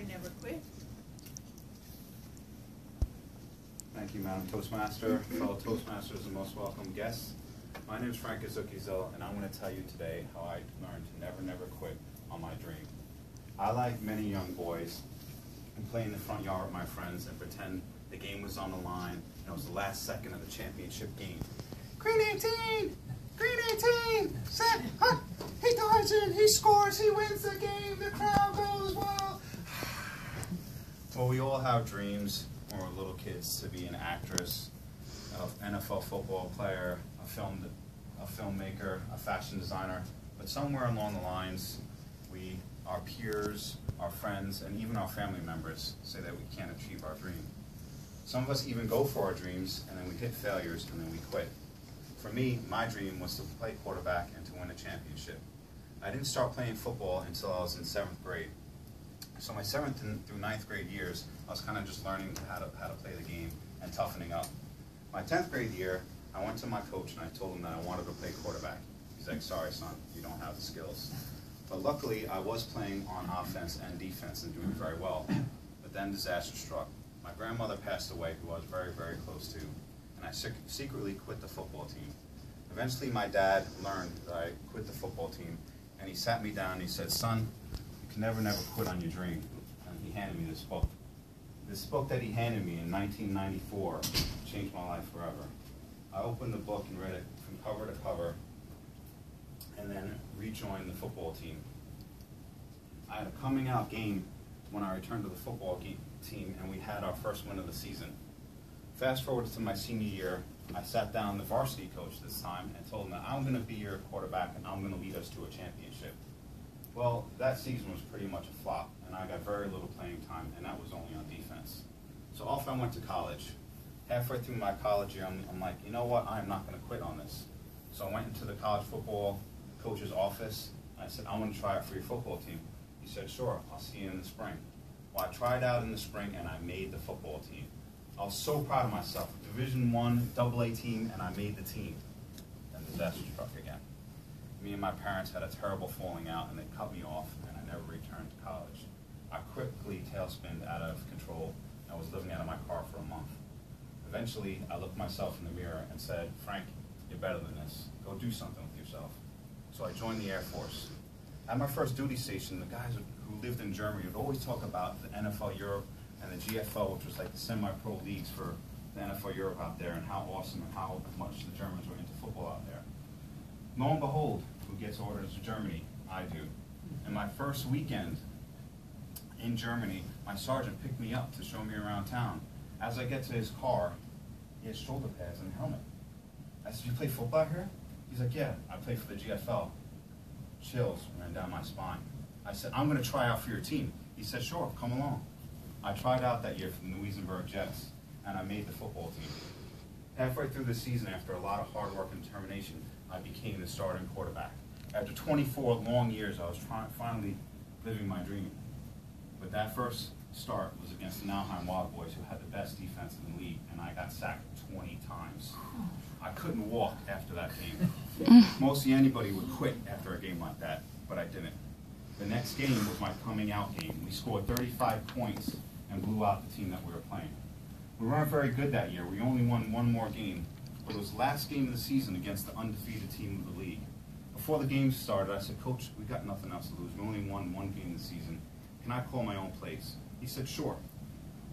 never quit. Thank you, Madam Toastmaster, fellow Toastmasters, and most welcome guests. My name is Frank Izukizil, and I'm going to tell you today how I learned to never quit on my dream. I, like many young boys, can play in the front yard with my friends and pretend the game was on the line, and it was the last second of the championship game. Green 18! Green 18! Set! Hut! He dives in, he scores, he wins the game, the crowd goes wild. Well, we all have dreams when we're little kids to be an actress, an NFL football player, a filmmaker, a fashion designer, but somewhere along the lines, our peers, our friends, and even our family members say that we can't achieve our dream. Some of us even go for our dreams, and then we hit failures, and then we quit. For me, my dream was to play quarterback and to win a championship. I didn't start playing football until I was in 7th grade. So my 7th through 9th grade years, I was kind of just learning how to play the game and toughening up. My 10th grade year, I went to my coach and I told him that I wanted to play quarterback. He's like, sorry son, you don't have the skills. But luckily, I was playing on offense and defense and doing very well. But then disaster struck. My grandmother passed away, who I was very close to, and I secretly quit the football team. Eventually, my dad learned that I quit the football team, and he sat me down and he said, son, you can never quit on your dream. And he handed me this book. This book that he handed me in 1994 changed my life forever. I opened the book and read it from cover to cover, and then rejoined the football team. I had a coming out game when I returned to the football team, and we had our first win of the season. Fast forward to my senior year, I sat down the varsity coach this time and told him that I'm going to be your quarterback and I'm going to lead us to a championship. Well, that season was pretty much a flop, and I got very little playing time, and that was only on defense. So off I went to college. Halfway through my college year, I'm like, you know what, I'm not going to quit on this. So I went into the college football coach's office, and I said, I want to try out for your football team. He said, sure, I'll see you in the spring. Well, I tried out in the spring, and I made the football team. I was so proud of myself. Division I, AA team, and I made the team. Then disaster struck again. Me and my parents had a terrible falling out, and they cut me off, and I never returned to college. I quickly tailspinned out of control. I was living out of my car for a month. Eventually, I looked myself in the mirror and said, Frank, you're better than this. Go do something with yourself. So I joined the Air Force. At my first duty station, the guys who lived in Germany would always talk about the NFL Europe and the GFL, which was like the semi-pro leagues for the NFL Europe out there, and how awesome and how much the Germans were into football out there. Lo and behold, who gets orders to Germany? I do. And my first weekend in Germany, my sergeant picked me up to show me around town. As I get to his car, he has shoulder pads and a helmet. I said, you play football here? He's like, yeah, I play for the GFL. Chills ran down my spine. I said, I'm going to try out for your team. He said, sure, come along. I tried out that year for the Louisenberg Jets, and I made the football team. Halfway through the season, after a lot of hard work and determination, I became the starting quarterback. After 24 long years, I was finally living my dream. But that first start was against the Nauheim Wild Boys, who had the best defense in the league, and I got sacked 20 times. I couldn't walk after that game. Mostly anybody would quit after a game like that, but I didn't. The next game was my coming out game. We scored 35 points and blew out the team that we were playing. We weren't very good that year. We only won one more game, but it was the last game of the season against the undefeated team of the league. Before the game started, I said, Coach, we got nothing else to lose. We only won one game this season. Can I call my own plays? He said, sure.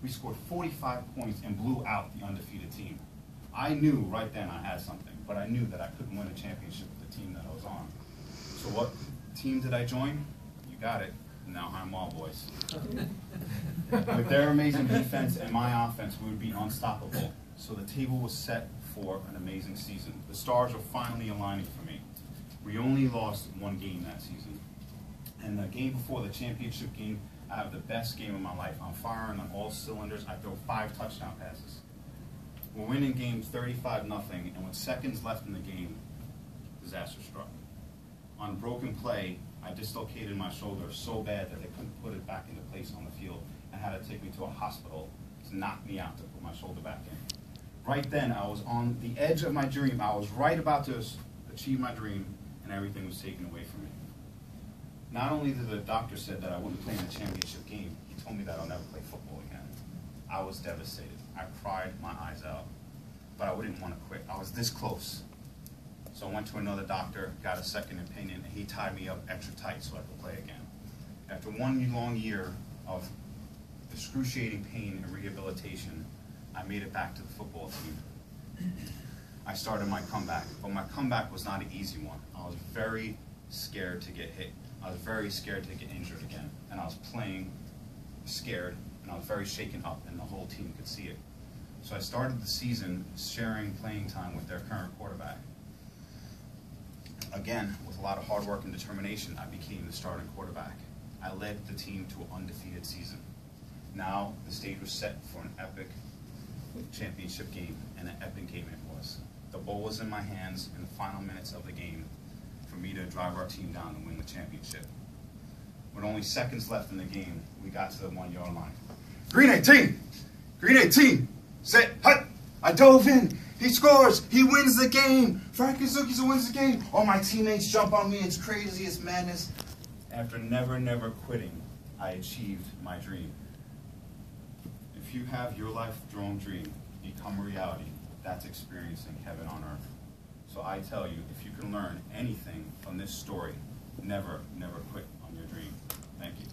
We scored 45 points and blew out the undefeated team. I knew right then I had something, but I knew that I couldn't win a championship with the team that I was on. So what team did I join? You got it, the Nauheim Wild Boys. With their amazing defense and my offense, we would be unstoppable. So the table was set for an amazing season. The stars were finally aligning for me. We only lost one game that season. And the game before the championship game, I have the best game of my life. I'm firing on all cylinders. I throw 5 touchdown passes. We're winning games 35-0, and with seconds left in the game, disaster struck. On broken play, I dislocated my shoulder so bad that they couldn't put it back into place on the field and had to take me to a hospital to knock me out to put my shoulder back in. Right then, I was on the edge of my dream. I was right about to achieve my dream, and everything was taken away from me. Not only did the doctor said that I wouldn't play in the championship game, he told me that play football again. I was devastated. I cried my eyes out, but I wouldn't want to quit. I was this close. So I went to another doctor, got a second opinion, and he tied me up extra tight so I could play again. After 1 long year of excruciating pain and rehabilitation, I made it back to the football team. I started my comeback, but my comeback was not an easy one. I was very scared to get hit. I was very scared to get injured again, and I was playing scared, and I was very shaken up, and the whole team could see it. So I started the season sharing playing time with their current quarterback. Again, with a lot of hard work and determination, I became the starting quarterback. I led the team to an undefeated season. Now, the stage was set for an epic championship game, and an epic game it was. The ball was in my hands in the final minutes of the game for me to drive our team down and win the championship. With only seconds left in the game, we got to the 1-yard line. Green 18! Green 18! Set, hut! I dove in! He scores! He wins the game! Frank Kazuki wins the game! All my teammates jump on me. It's crazy. It's madness. After never quitting, I achieved my dream. If you have your life dream become a reality, that's experiencing heaven on earth. So I tell you, if you can learn anything from this story, never quit on your dream. Thank you.